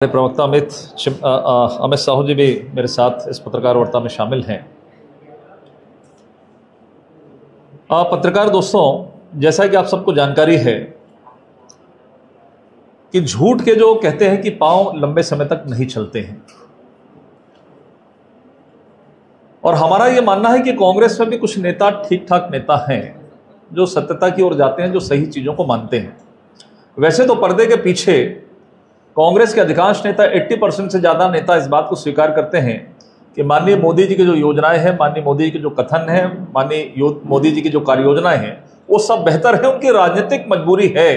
प्रवक्ता अमित साहू जी भी मेरे साथ इस पत्रकार वार्ता में शामिल हैं। पत्रकार दोस्तों, जैसा कि आप सबको जानकारी है कि झूठ के जो कहते हैं कि पांव लंबे समय तक नहीं चलते हैं, और हमारा ये मानना है कि कांग्रेस में भी कुछ नेता ठीक ठाक नेता हैं जो सत्यता की ओर जाते हैं, जो सही चीजों को मानते हैं। वैसे तो पर्दे के पीछे कांग्रेस के अधिकांश नेता 80% से ज्यादा नेता इस बात को स्वीकार करते हैं कि माननीय मोदी जी की जो योजनाएं हैं, माननीय मोदी जी के जो कथन हैं, माननीय मोदी जी की जो कार्य योजनाएं हैं, वो सब बेहतर है। उनकी राजनीतिक मजबूरी है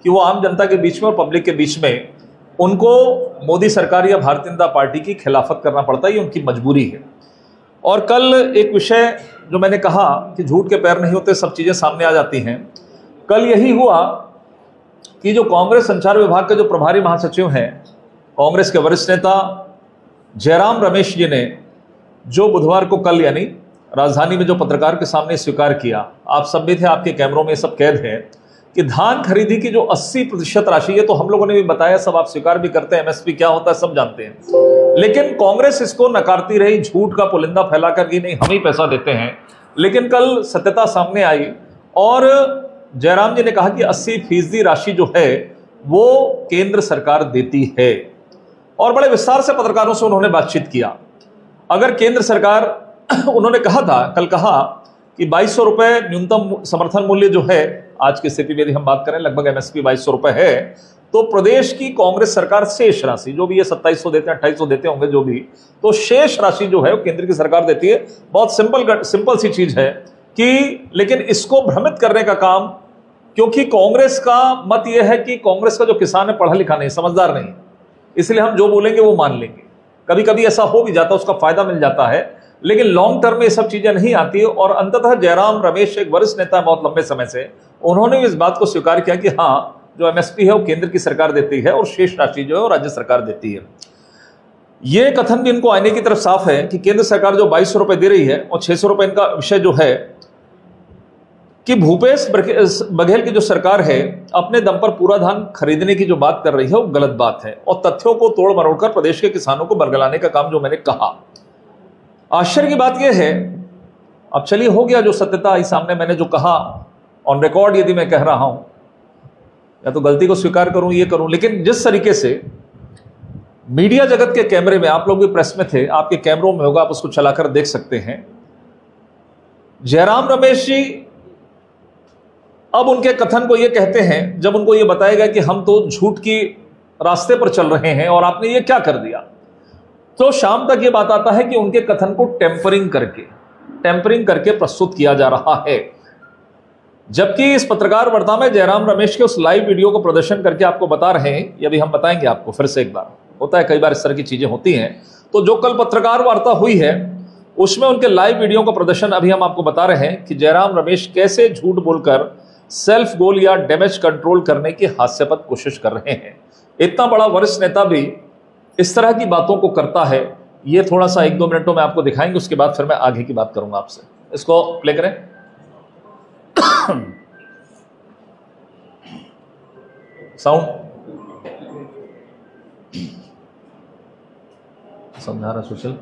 कि वो आम जनता के बीच में और पब्लिक के बीच में उनको मोदी सरकार या भारतीय जनता पार्टी की खिलाफत करना पड़ता है, ये उनकी मजबूरी है। और कल एक विषय जो मैंने कहा कि झूठ के पैर नहीं होते, सब चीजें सामने आ जाती हैं। कल यही हुआ कि जो कांग्रेस संचार विभाग के जो प्रभारी महासचिव हैं, कांग्रेस के वरिष्ठ नेता जयराम रमेश जी ने जो बुधवार को कल यानी राजधानी में जो पत्रकार के सामने स्वीकार किया, आप सब भी थे, आपके कैमरों में सब कैद है, कि धान खरीदी की जो 80% राशि है, तो हम लोगों ने भी बताया, सब आप स्वीकार भी करते हैं, एमएसपी क्या होता है सब जानते हैं, लेकिन कांग्रेस इसको नकारती रही, झूठ का पुलिंदा फैलाकर कि नहीं हम ही पैसा देते हैं। लेकिन कल सत्यता सामने आई और जयराम जी ने कहा कि 80% राशि जो है वो केंद्र सरकार देती है, और बड़े विस्तार से पत्रकारों से उन्होंने बातचीत किया। अगर केंद्र सरकार उन्होंने कहा था, कल कहा कि 2200 रुपए न्यूनतम समर्थन मूल्य जो है, आज की स्थिति में यदि हम बात करें लगभग एमएसपी 2200 रुपए है, तो प्रदेश की कांग्रेस सरकार शेष राशि जो भी ये 2700 देते हैं, 2800 देते होंगे जो भी, तो शेष राशि जो है वो केंद्र की सरकार देती है। बहुत सिंपल सी चीज है कि, लेकिन इसको भ्रमित करने का काम, क्योंकि कांग्रेस का मत यह है कि कांग्रेस का जो किसान है पढ़ा लिखा नहीं, समझदार नहीं, इसलिए हम जो बोलेंगे वो मान लेंगे। कभी कभी ऐसा हो भी जाता है, उसका फायदा मिल जाता है, लेकिन लॉन्ग टर्म में ये सब चीजें नहीं आती है। और अंततः जयराम रमेश एक वरिष्ठ नेता है बहुत लंबे समय से, उन्होंने भी इस बात को स्वीकार किया कि हाँ, जो एमएसपी है वो केंद्र की सरकार देती है और शेष राशि जो है वो राज्य सरकार देती है। ये कथन भी इनको आने की तरफ साफ है कि केंद्र सरकार जो 2200 रुपए दे रही है और 600 रुपए इनका विषय जो है कि भूपेश बघेल की जो सरकार है अपने दम पर पूरा धान खरीदने की जो बात कर रही है वो गलत बात है, और तथ्यों को तोड़ मरोड़कर प्रदेश के किसानों को बरगलाने का काम जो मैंने कहा। आश्चर्य की बात यह है, अब चलिए हो गया जो सत्यता आई सामने, मैंने जो कहा ऑन रिकॉर्ड यदि मैं कह रहा हूं, या तो गलती को स्वीकार करूं ये करूं, लेकिन जिस तरीके से मीडिया जगत के कैमरे में, आप लोग भी प्रेस में थे, आपके कैमरों में होगा, आप उसको चलाकर देख सकते हैं, जयराम रमेश जी अब उनके कथन को ये कहते हैं, जब उनको ये बताया गया कि हम तो झूठ की रास्ते पर चल रहे हैं और आपने ये क्या कर दिया, तो शाम तक ये बात आता है कि उनके कथन को टेम्परिंग करके प्रस्तुत किया जा रहा है। जबकि इस पत्रकार वार्ता में जयराम रमेश के उस लाइव वीडियो को प्रदर्शन करके आपको बता रहे हैं, ये भी हम बताएंगे आपको फिर से एक बार, होता है कई बार इस तरह की चीजें होती हैं। तो जो कल पत्रकार वार्ता हुई है उसमें उनके लाइव वीडियो का प्रदर्शन अभी हम आपको बता रहे हैं कि जयराम रमेश कैसे झूठ बोलकर सेल्फ गोल या डैमेज कंट्रोल करने की हास्यास्पद कोशिश कर रहे हैं। इतना बड़ा वरिष्ठ नेता भी इस तरह की बातों को करता है, ये थोड़ा सा 1-2 मिनटों में आपको दिखाएंगे, उसके बाद फिर मैं आगे की बात करूंगा आपसे। इसको प्ले करें। साउंड समझा रहा सुशील,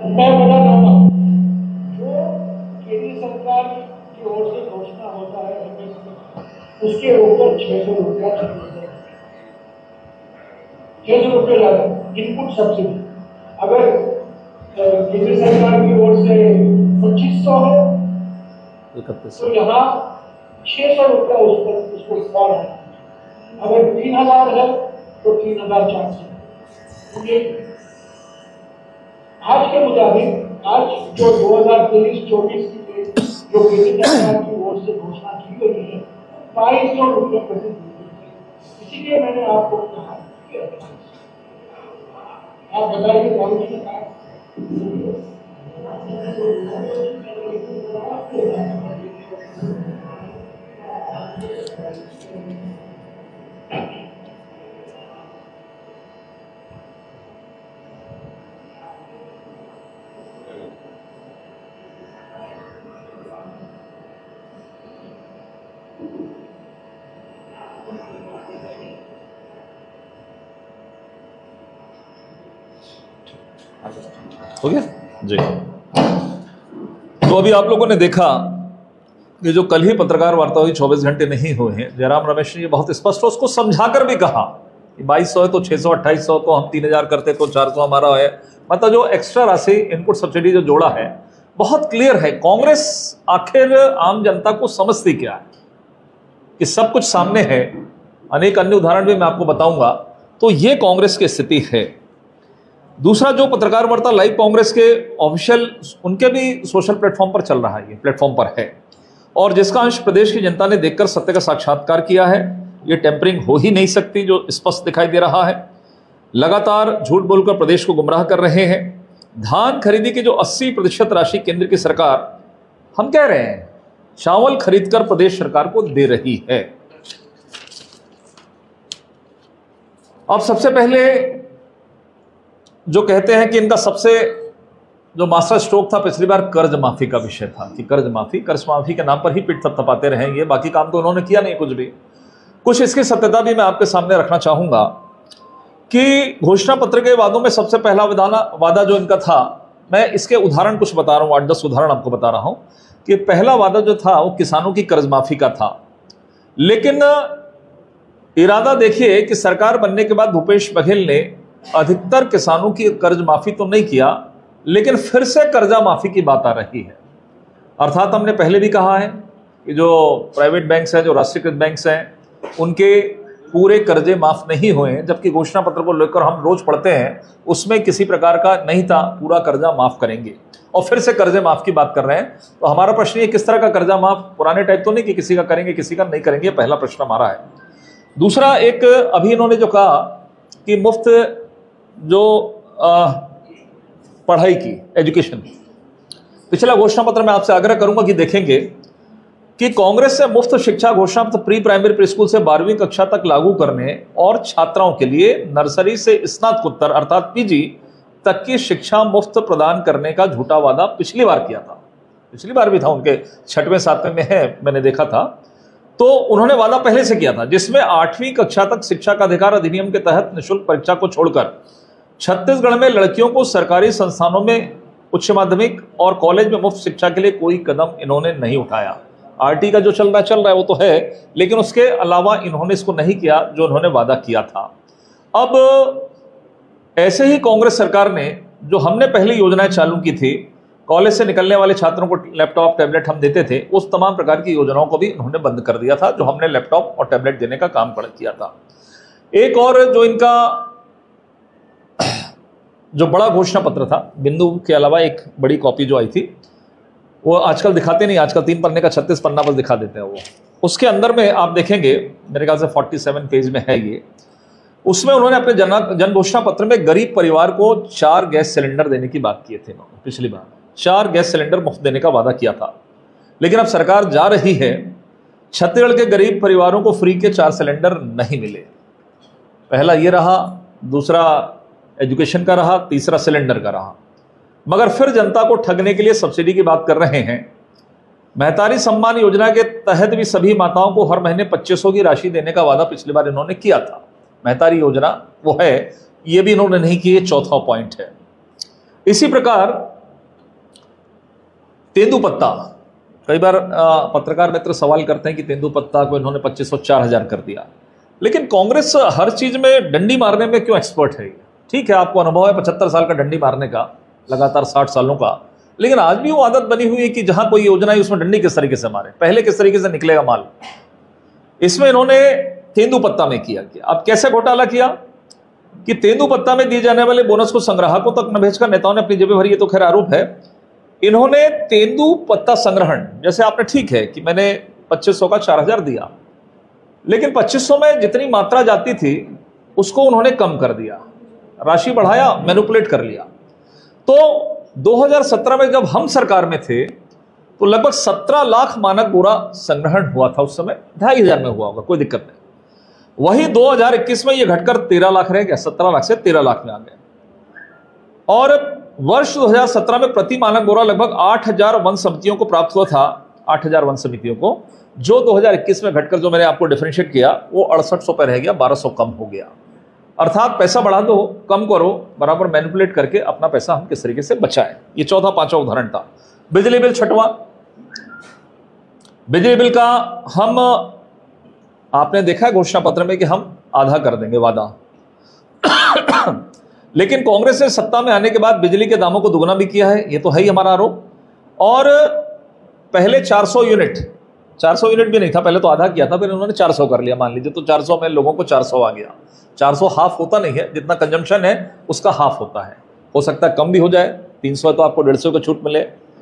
मैं बता रहा हूँ, जो केंद्र सरकार की ओर से घोषणा होता है उसके ऊपर 600 रुपया 600 रुपये ज्यादा इनपुट सब्सिडी। अगर केंद्र सरकार की ओर से 2500 है तो यहाँ 600 रुपया उस पर उसको फॉल है। अगर 3000 है तो 3400। आज के मुताबिक, आज जो 2023-24 की जो केंद्र सरकार की ओर से घोषणा की गई है 2200 रुपये प्रति दिन। इसीलिए मैंने आपको कहा, आप बताइए कौन सी सरकार। हो गया जी। तो अभी आप लोगों ने देखा कि जो कल ही पत्रकार वार्ता हुई 24 घंटे नहीं हुए हैं, जयराम रमेश ने ये बहुत स्पष्ट उसको समझाकर भी कहा कि 2200 है तो 600, 2800 तो हम 3000 करते तो 400 हमारा है। मतलब जो एक्स्ट्रा राशि इनपुट सब्सिडी जो जोड़ा है बहुत क्लियर है। कांग्रेस आखिर आम जनता को समझती क्या है कि सब कुछ सामने है। अनेक अन्य उदाहरण भी मैं आपको बताऊंगा। तो ये कांग्रेस की स्थिति है। दूसरा, जो पत्रकार वार्ता लाइव कांग्रेस के ऑफिशियल उनके भी सोशल प्लेटफॉर्म पर चल रहा है, ये प्लेटफॉर्म पर है, और जिसका अंश प्रदेश की जनता ने देखकर सत्य का साक्षात्कार किया है। ये टेम्परिंग हो ही नहीं सकती, जो स्पष्ट दिखाई दे रहा है। लगातार झूठ बोलकर प्रदेश को गुमराह कर रहे हैं। धान खरीदी की जो 80% राशि केंद्र की सरकार, हम कह रहे हैं, चावल खरीदकर प्रदेश सरकार को दे रही है। अब सबसे पहले जो कहते हैं कि इनका सबसे जो मास्टर स्ट्रोक था पिछली बार कर्ज माफी का विषय था कि कर्ज माफी के नाम पर ही पिट थपथपाते रहेंगे, बाकी काम तो उन्होंने किया नहीं कुछ भी। कुछ इसकी सत्यता भी मैं आपके सामने रखना चाहूंगा कि घोषणा पत्र के वादों में सबसे पहला वादा जो इनका था, मैं इसके उदाहरण कुछ बता रहा हूं, 8-10 उदाहरण आपको बता रहा हूं कि पहला वादा जो था वो किसानों की कर्ज माफी का था। लेकिन इरादा देखिए कि सरकार बनने के बाद भूपेश बघेल ने अधिकतर किसानों की कर्ज माफी तो नहीं किया, लेकिन फिर से कर्जा माफी की बात आ रही है। अर्थात हमने पहले भी कहा है कि जो प्राइवेट बैंक्स हैं, जो राष्ट्रीयकृत बैंक्स हैं, उनके पूरे कर्जे माफ नहीं हुए हैं, जबकि घोषणा पत्र को लेकर हम रोज पढ़ते हैं उसमें किसी प्रकार का नहीं था पूरा कर्जा माफ करेंगे, और फिर से कर्जे माफ की बात कर रहे हैं। तो हमारा प्रश्न ये, किस तरह का कर्जा माफ? पुराने टाइप तो नहीं कि किसी का करेंगे किसी का नहीं करेंगे, पहला प्रश्न हमारा है। दूसरा, एक अभी इन्होंने जो कहा कि मुफ्त जो पढ़ाई की एजुकेशन, पिछला घोषणा पत्र में आपसे आग्रह करूंगा कि देखेंगे कि कांग्रेस से मुफ्त शिक्षा घोषणा पत्र प्री प्राइमरी प्री स्कूल से 12वीं कक्षा तक लागू करने और छात्राओं के लिए नर्सरी से स्नातकोत्तर अर्थात पीजी तक की शिक्षा मुफ्त प्रदान करने का झूठा वादा पिछली बार किया था। पिछली बार भी था, उनके 6वें 7वें में है, मैंने देखा था। तो उन्होंने वादा पहले से किया था जिसमें 8वीं कक्षा तक शिक्षा का अधिकार अधिनियम के तहत निःशुल्क परीक्षा को छोड़कर छत्तीसगढ़ में लड़कियों को सरकारी संस्थानों में उच्च माध्यमिक और कॉलेज में मुफ्त शिक्षा के लिए कोई कदम इन्होंने नहीं उठाया। आरटी का जो चल रहा है वो तो है, लेकिन उसके अलावा इन्होंने इसको नहीं किया जो उन्होंने वादा किया था। अब ऐसे ही कांग्रेस सरकार ने जो हमने पहले योजनाएं चालू की थी, कॉलेज से निकलने वाले छात्रों को लैपटॉप टैबलेट हम देते थे, उस तमाम प्रकार की योजनाओं को भी इन्होंने बंद कर दिया था, जो हमने लैपटॉप और टैबलेट देने का काम किया था। एक और जो इनका जो बड़ा घोषणा पत्र था, बिंदु के अलावा एक बड़ी कॉपी जो आई थी, वो आजकल दिखाते नहीं, आजकल 3 पन्ने का 36 पन्ना बस दिखा देते हैं वो। उसके अंदर में आप देखेंगे, मेरे ख्याल से 47 पेज में है ये। उसमें उन्होंने अपने जन घोषणा पत्र में गरीब परिवार को 4 गैस सिलेंडर देने की बात की थी। पिछली बार 4 गैस सिलेंडर मुफ्त देने का वादा किया था, लेकिन अब सरकार जा रही है, छत्तीसगढ़ के गरीब परिवारों को फ्री के 4 सिलेंडर नहीं मिले। पहला ये रहा, दूसरा एजुकेशन का रहा, तीसरा सिलेंडर का रहा। मगर फिर जनता को ठगने के लिए सब्सिडी की बात कर रहे हैं। महतारी सम्मान योजना के तहत भी सभी माताओं को हर महीने 2500 की राशि देने का वादा पिछली बार इन्होंने किया था। महतारी योजना वो है, ये भी इन्होंने नहीं की, ये चौथा पॉइंट है। इसी प्रकार तेंदुपत्ता, कई बार पत्रकार मित्र सवाल करते हैं कि तेंदुपत्ता को इन्होंने 2500 4000 कर दिया, लेकिन कांग्रेस हर चीज में डंडी मारने में क्यों एक्सपर्ट है? ठीक है, आपको अनुभव है 75 साल का डंडी मारने का, लगातार 60 सालों का, लेकिन आज भी वो आदत बनी हुई है कि जहां कोई योजना है उसमें डंडी किस तरीके से मारे, पहले किस तरीके से निकलेगा माल। इसमें इन्होंने तेंदुपत्ता में किया। अब कैसे घोटाला किया कि तेंदुपत्ता में दिए जाने वाले बोनस को संग्राहकों तक न भेजकर नेताओं ने अपनी जेबें भरी, ये तो खैर आरोप है। इन्होंने तेंदुपत्ता संग्रहण, जैसे आपने ठीक है कि मैंने 2500 का 4000 दिया, लेकिन 2500 में जितनी मात्रा जाती थी उसको उन्होंने कम कर दिया, राशि बढ़ाया, मैनिपुलेट कर लिया। तो 2017 में जब हम सरकार में थे तो लगभग 17 लाख मानक बोरा संग्रहण हुआ था उस समय, 2,500 में हुआ होगा, कोई दिक्कत नहीं। वही 2021 में ये घटकर 13 लाख रह गया, 17 लाख से 13 लाख में आ गया। और वर्ष 2017 में प्रति मानक बोरा लगभग 8,000 वन समितियों को प्राप्त हुआ था, 8,000 वन समितियों को, जो 2021 में घटकर, जो मैंने आपको डिफरेंशिएट किया, वो 6800 पे रह गया, 1200 कम हो गया। अर्थात पैसा बढ़ा दो, कम करो, बराबर मैनिपुलेट करके अपना पैसा हम किस तरीके से बचाएं। ये चौथा पांचवा उदाहरण था। बिजली बिल छठवां, बिजली बिल का हम, आपने देखा है घोषणा पत्र में कि हम आधा कर देंगे वादा लेकिन कांग्रेस ने सत्ता में आने के बाद बिजली के दामों को दुगना भी किया है, ये तो है ही हमारा आरोप। और पहले 400 यूनिट भी नहीं था, पहले तो आधा किया था, फिर उन्होंने 400 कर लिया, मान लीजिए, तो 400 में लोगों को 400 आ गया। 400 हाफ होता नहीं है, जितना कंजम्पशन है उसका हाफ होता है, हो सकता है कम भी हो जाए, 300 है तो आपको 150 का छूट मिले,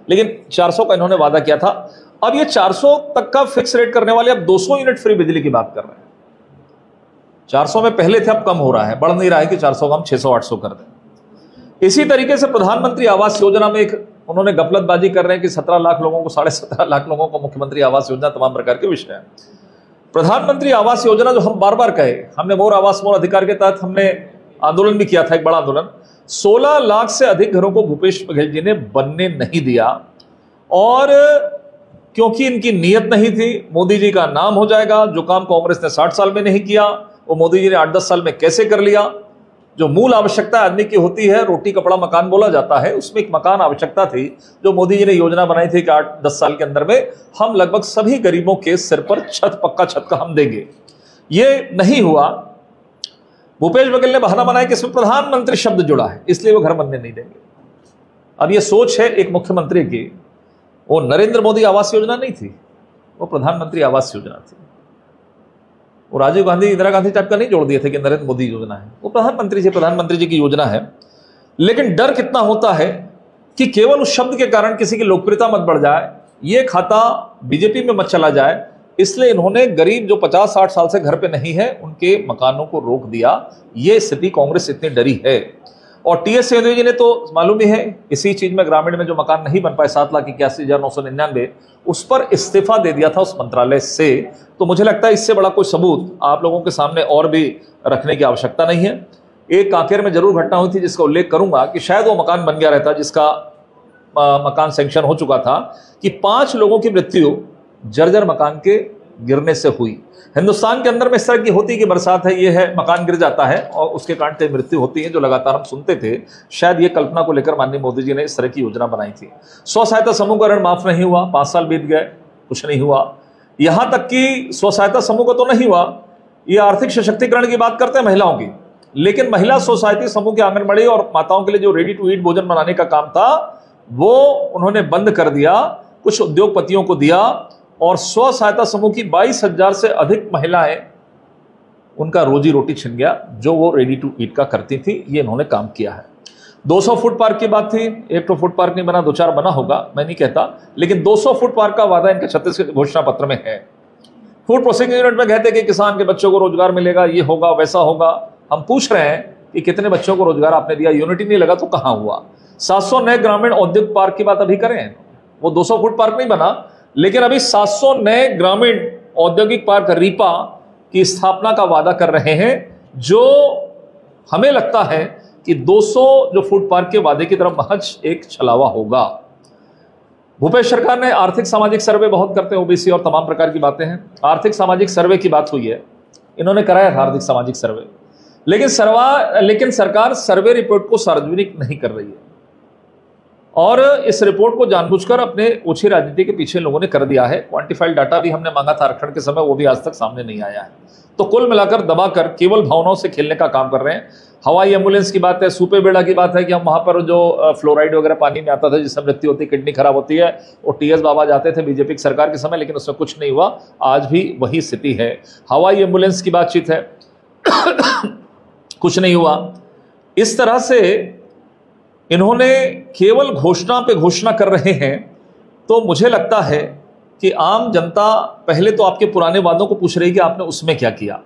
लेकिन 400 का इन्होंने वादा किया था। अब ये 400 तक का फिक्स रेट करने वाले अब 200 यूनिट फ्री बिजली की बात कर रहे हैं। 400 में पहले थे, अब कम हो रहा है, बढ़ नहीं रहा है कि 400 का हम 600-800 कर दें। इसी तरीके से प्रधानमंत्री आवास योजना में एक उन्होंने गफलतबाजी कर रहे हैं कि 17 लाख लोगों को, 17.5 लाख लोगों को मुख्यमंत्री आवास योजना, तमाम प्रकार के विषय हैं। प्रधानमंत्री आवास योजना जो हम बार बार कहे, हमने मोर आवास मोर अधिकार के तहत हमने आंदोलन भी किया था, एक बड़ा आंदोलन। 16 लाख से अधिक घरों को भूपेश बघेल जी ने बनने नहीं दिया, और क्योंकि इनकी नीयत नहीं थी, मोदी जी का नाम हो जाएगा, जो काम कांग्रेस ने 60 साल में नहीं किया वो मोदी जी ने 8-10 साल में कैसे कर लिया। जो मूल आवश्यकता आदमी की होती है, रोटी कपड़ा मकान बोला जाता है, उसमें एक मकान आवश्यकता थी, जो मोदी जी ने योजना बनाई थी कि 8-10 साल के अंदर में हम लगभग सभी गरीबों के सिर पर छत, पक्का छत का हम देंगे। ये नहीं हुआ। भूपेश बघेल ने बहाना बनाया कि इसमें प्रधानमंत्री शब्द जुड़ा है, इसलिए वो घर बनने नहीं देंगे। अब ये सोच है एक मुख्यमंत्री की, वो नरेंद्र मोदी आवास योजना नहीं थी, वो प्रधानमंत्री आवास योजना थी। वो राजीव गांधी, इंदिरा गांधी टाइप का नहीं जोड़ दिए थे कि नरेंद्र मोदी योजना है, वो प्रधानमंत्री जी की योजना है। लेकिन डर कितना होता है कि केवल उस शब्द के कारण किसी की लोकप्रियता मत बढ़ जाए, ये खाता बीजेपी में मत चला जाए, इसलिए इन्होंने गरीब जो 50-60 साल से घर पे नहीं है उनके मकानों को रोक दिया। ये स्थिति कांग्रेस इतनी डरी है। और टीएस सिंहदेव जी ने तो मालूम ही है, इसी चीज में ग्रामीण में जो मकान नहीं बन पाए 7,81,999, उस पर इस्तीफा दे दिया था उस मंत्रालय से। तो मुझे लगता है इससे बड़ा कोई सबूत आप लोगों के सामने और भी रखने की आवश्यकता नहीं है। एक कांकेर में जरूर घटना हुई थी जिसका उल्लेख करूंगा कि शायद वो मकान बन गया रहता, जिसका मकान सैंक्शन हो चुका था, कि 5 लोगों की मृत्यु जर्जर मकान के गिरने से हुई। हिंदुस्तान के अंदर में इस तरह की होती कि बरसात है, ये है, मकान गिर जाता है और उसके कारण कई मृत्यु होती है, जो लगातार हम सुनते थे। शायद ये कल्पना को लेकर माननीय मोदी जी ने इस तरह की योजना बनाई थी। स्व सहायता समूह का ऋण माफ नहीं हुआ, 5 साल बीत गए, कुछ नहीं हुआ। यहां तक कि स्व सहायता समूह को तो नहीं हुआ, ये आर्थिक सशक्तिकरण की बात करते हैं महिलाओं की, लेकिन महिला स्व सहायता समूह के आंगनबाड़ी और माताओं के लिए जो रेडी टू ईट भोजन बनाने का काम था वो उन्होंने बंद कर दिया, कुछ उद्योगपतियों को दिया, और स्व सहायता समूह की 22,000 से अधिक महिलाएं, उनका रोजी रोटी छिन गया, जो वो रेडी टू ईट का करती थी। ये इन्होंने काम किया है। 200 फुट पार्क की बात थी, एक तो फुट पार्क नहीं बना, 2-4 बना होगा, मैं नहीं कहता, लेकिन 200 फुट पार्क का वादा इनके छत्तीसगढ़ घोषणा पत्र में है। फूड प्रोसेसिंग यूनिट में कहते कि किसान के बच्चों को रोजगार मिलेगा, ये होगा, वैसा होगा। हम पूछ रहे हैं कि कितने बच्चों को रोजगार आपने दिया? यूनिट ही नहीं लगा तो कहां हुआ? 700 नए ग्रामीण औद्योगिक पार्क की बात अभी करें, वो 200 फुट पार्क नहीं बना, लेकिन अभी 700 नए ग्रामीण औद्योगिक पार्क रीपा की स्थापना का वादा कर रहे हैं, जो हमें लगता है कि 200 जो फूड पार्क के वादे की तरफ महज एक छलावा होगा। भूपेश सरकार ने आर्थिक सामाजिक सर्वे बहुत करते हैं, ओबीसी और तमाम प्रकार की बातें हैं। आर्थिक सामाजिक सर्वे की बात हुई है, इन्होंने कराया था आर्थिक सामाजिक सर्वे, लेकिन सरकार सर्वे रिपोर्ट को सार्वजनिक नहीं कर रही है, और इस रिपोर्ट को जानबूझकर अपने ओछी राजनीति के पीछे लोगों ने कर दिया है। क्वांटिफाइड डाटा भी हमने मांगा था आरक्षण के समय, वो भी आज तक सामने नहीं आया है। तो कुल मिलाकर दबाकर केवल भावनाओं से खेलने का काम कर रहे हैं। हवाई एम्बुलेंस की बात है, सूपे बेड़ा की बात है कि हम वहां पर जो फ्लोराइड वगैरह पानी में आता था जिससे मृत्यु होती, किडनी खराब होती है, वो टीएस बाबा जाते थे बीजेपी की सरकार के समय, लेकिन उसमें कुछ नहीं हुआ। आज भी वही स्थिति है। हवाई एम्बुलेंस की बातचीत है कुछ नहीं हुआ। इस तरह से इन्होंने केवल घोषणा पे घोषणा कर रहे हैं। तो मुझे लगता है कि आम जनता पहले तो आपके पुराने वादों को पूछ रही है कि आपने उसमें क्या किया।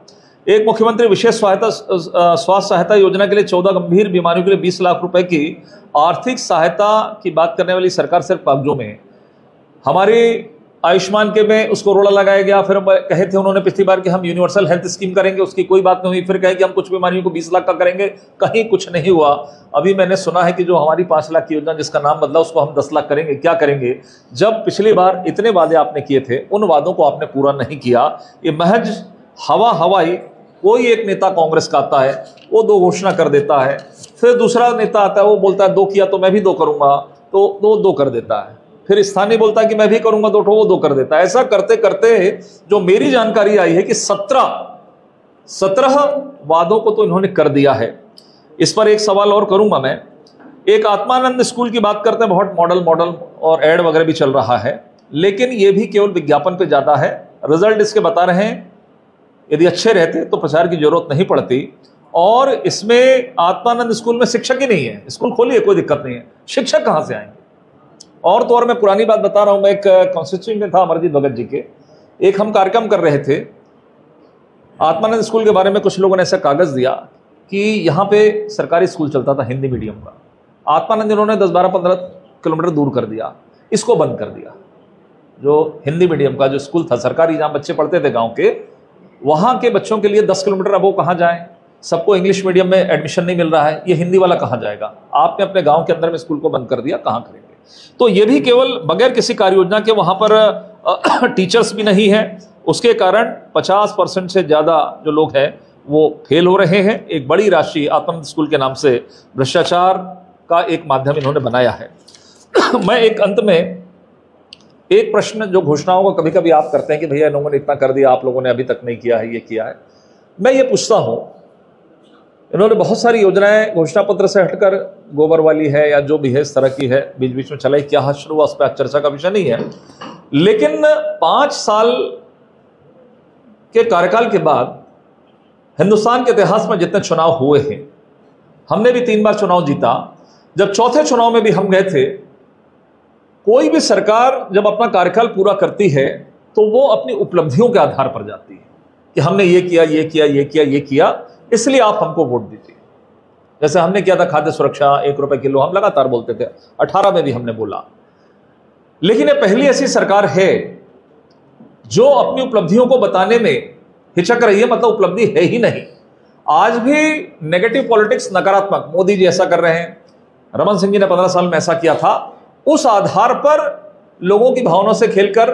एक मुख्यमंत्री विशेष स्वास्थ्य सहायता योजना के लिए 14 गंभीर बीमारियों के लिए 20 लाख रुपए की आर्थिक सहायता की बात करने वाली सरकार सिर्फ कागजों में, हमारी आयुष्मान के में उसको रोड़ा लगाया गया, फिर कहे थे उन्होंने पिछली बार कि हम यूनिवर्सल हेल्थ स्कीम करेंगे, उसकी कोई बात नहीं हुई। फिर कहे कि हम कुछ बीमारियों को 20 लाख का करेंगे, कहीं कुछ नहीं हुआ। अभी मैंने सुना है कि जो हमारी 5 लाख की योजना जिसका नाम बदला उसको हम 10 लाख करेंगे। क्या करेंगे जब पिछली बार इतने वादे आपने किए थे, उन वादों को आपने पूरा नहीं किया। ये महज हवाई कोई एक नेता कांग्रेस का आता है, वो 2 घोषणा कर देता है, फिर दूसरा नेता आता है वो बोलता है 2 किया तो मैं भी 2 करूंगा, तो 2 कर देता है। फिर स्थानीय बोलता है कि मैं भी करूंगा 2 वो 2 कर देता है। ऐसा करते करते जो मेरी जानकारी आई है कि 17 वादों को तो इन्होंने कर दिया है। इस पर एक सवाल और करूंगा मैं। एक आत्मानंद स्कूल की बात करते हैं, बहुत मॉडल और एड वगैरह भी चल रहा है, लेकिन यह भी केवल विज्ञापन पे ज्यादा है। रिजल्ट इसके बता रहे हैं, यदि अच्छे रहते तो प्रचार की जरूरत नहीं पड़ती। और इसमें आत्मानंद स्कूल में शिक्षक ही नहीं है, स्कूल खोलिए कोई दिक्कत नहीं है, शिक्षक कहां से आएंगे। और तो और मैं पुरानी बात बता रहा हूं, मैं एक कॉन्स्टिट्यूएंट में था अमरजीत भगत जी के, एक हम कार्यक्रम कर रहे थे आत्मानंद स्कूल के बारे में। कुछ लोगों ने ऐसा कागज दिया कि यहाँ पे सरकारी स्कूल चलता था हिंदी मीडियम का, आत्मानंद इन्होंने 10, 12, 15 किलोमीटर दूर कर दिया, इसको बंद कर दिया। जो हिंदी मीडियम का जो स्कूल था सरकारी, जहाँ बच्चे पढ़ते थे गाँव के, वहाँ के बच्चों के लिए 10 किलोमीटर, अब वो कहाँ जाए। सबको इंग्लिश मीडियम में एडमिशन नहीं मिल रहा है, ये हिंदी वाला कहाँ जाएगा। आपने अपने गाँव के अंदर में स्कूल को बंद कर दिया, कहाँ करेंगे। तो ये भी केवल बगैर किसी कार्य योजना के, वहां पर टीचर्स भी नहीं है, उसके कारण 50% से ज्यादा जो लोग हैं वो फेल हो रहे हैं। एक बड़ी राशि आत्मानंद स्कूल के नाम से भ्रष्टाचार का एक माध्यम इन्होंने बनाया है। मैं एक अंत में एक प्रश्न, जो घोषणाओं को कभी कभी आप करते हैं कि भैया इन लोगों ने इतना कर दिया, आप लोगों ने अभी तक नहीं किया है, ये किया है। मैं ये पूछता हूं, इन्होंने बहुत सारी योजनाएं घोषणा पत्र से हटकर, गोबर वाली है या जो भी है इस तरह की है, बीच बीच में चलाई, क्या शुरू हुआ उस पर चर्चा का विषय नहीं है। लेकिन 5 साल के कार्यकाल के बाद हिंदुस्तान के इतिहास में जितने चुनाव हुए हैं, हमने भी 3 बार चुनाव जीता। जब चौथे चुनाव में भी हम गए थे, कोई भी सरकार जब अपना कार्यकाल पूरा करती है तो वो अपनी उपलब्धियों के आधार पर जाती है कि हमने ये किया, ये किया, ये किया, ये किया, इसलिए आप हमको वोट दीजिए। जैसे हमने किया था खाद्य सुरक्षा, 1 रुपए किलो, हम लगातार बोलते थे, 18 में भी हमने बोला। लेकिन ये पहली ऐसी सरकार है जो अपनी उपलब्धियों को बताने में हिचक रही है, मतलब उपलब्धि है ही नहीं। आज भी नेगेटिव पॉलिटिक्स, नकारात्मक, मोदी जी ऐसा कर रहे हैं, रमन सिंह जी ने 15 साल में ऐसा किया था, उस आधार पर लोगों की भावनाओं से खेलकर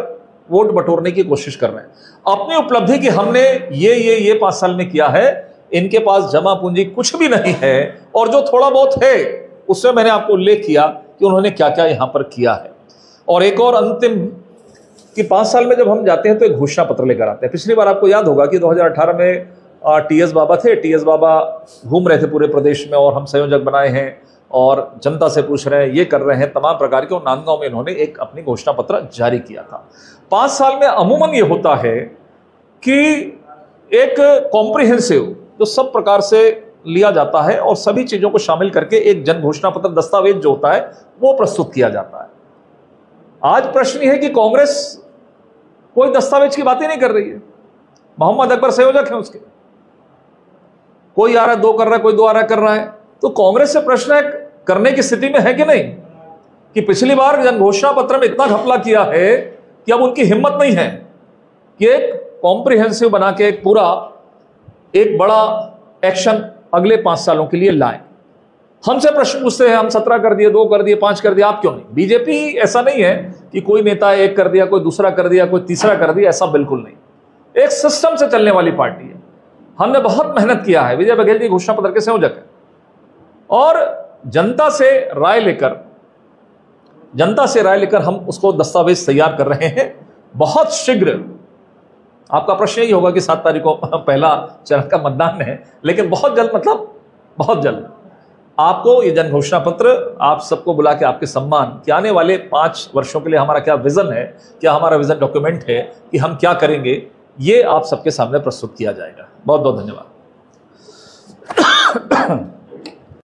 वोट बटोरने की कोशिश कर रहे हैं। अपनी उपलब्धि की हमने ये 5 साल में किया है, इनके पास जमा पूंजी कुछ भी नहीं है, और जो थोड़ा बहुत है उसमें मैंने आपको उल्लेख किया कि उन्होंने क्या क्या यहां पर किया है। और एक और अंतिम कि 5 साल में जब हम जाते हैं तो एक घोषणा पत्र लेकर आते हैं। पिछली बार आपको याद होगा कि 2018 में टीएस बाबा थे, टीएस बाबा घूम रहे थे पूरे प्रदेश में, और हम संयोजक बनाए हैं और जनता से पूछ रहे हैं, ये कर रहे हैं तमाम प्रकार के। और नांदगांव में इन्होंने एक अपनी घोषणा पत्र जारी किया था। 5 साल में अमूमन ये होता है कि एक कॉम्प्रिहेंसिव, जो सब प्रकार से लिया जाता है और सभी चीजों को शामिल करके एक जन घोषणा पत्र, दस्तावेज जो होता है वो प्रस्तुत किया जाता है। आज प्रश्न यह है कि कांग्रेस कोई दस्तावेज की बात ही नहीं कर रही है। मोहम्मद अकबर संयोजक है उसके, कोई आ रहा है 2 कर रहा है, कोई 2 आ रहा कर रहा है। तो कांग्रेस से प्रश्न है, करने की स्थिति में है कि नहीं, कि पिछली बार जन घोषणा पत्र में इतना घपला किया है कि अब उनकी हिम्मत नहीं है कि एक कॉम्प्रिहेंसिव बना के एक पूरा एक बड़ा एक्शन अगले 5 सालों के लिए लाएं। हमसे प्रश्न पूछते हैं, हम 17 कर दिए, 2 कर दिए, 5 कर दिए, आप क्यों नहीं। बीजेपी ऐसा नहीं है कि कोई नेता 1 कर दिया, कोई दूसरा कर दिया, कोई तीसरा कर दिया, ऐसा बिल्कुल नहीं। एक सिस्टम से चलने वाली पार्टी है। हमने बहुत मेहनत किया है, विजय बघेल जी घोषणा पत्र के संयोजक है, और जनता से राय लेकर हम उसको दस्तावेज तैयार कर रहे हैं। बहुत शीघ्र, आपका प्रश्न यही होगा कि 7 तारीख को पहला चरण का मतदान है, लेकिन बहुत जल्द, मतलब बहुत जल्द आपको ये जन घोषणा पत्र आप सबको बुला के आपके सम्मान कि आने वाले 5 वर्षों के लिए हमारा क्या विजन है, क्या हमारा विजन डॉक्यूमेंट है, कि हम क्या करेंगे, ये आप सबके सामने प्रस्तुत किया जाएगा। बहुत बहुत धन्यवाद।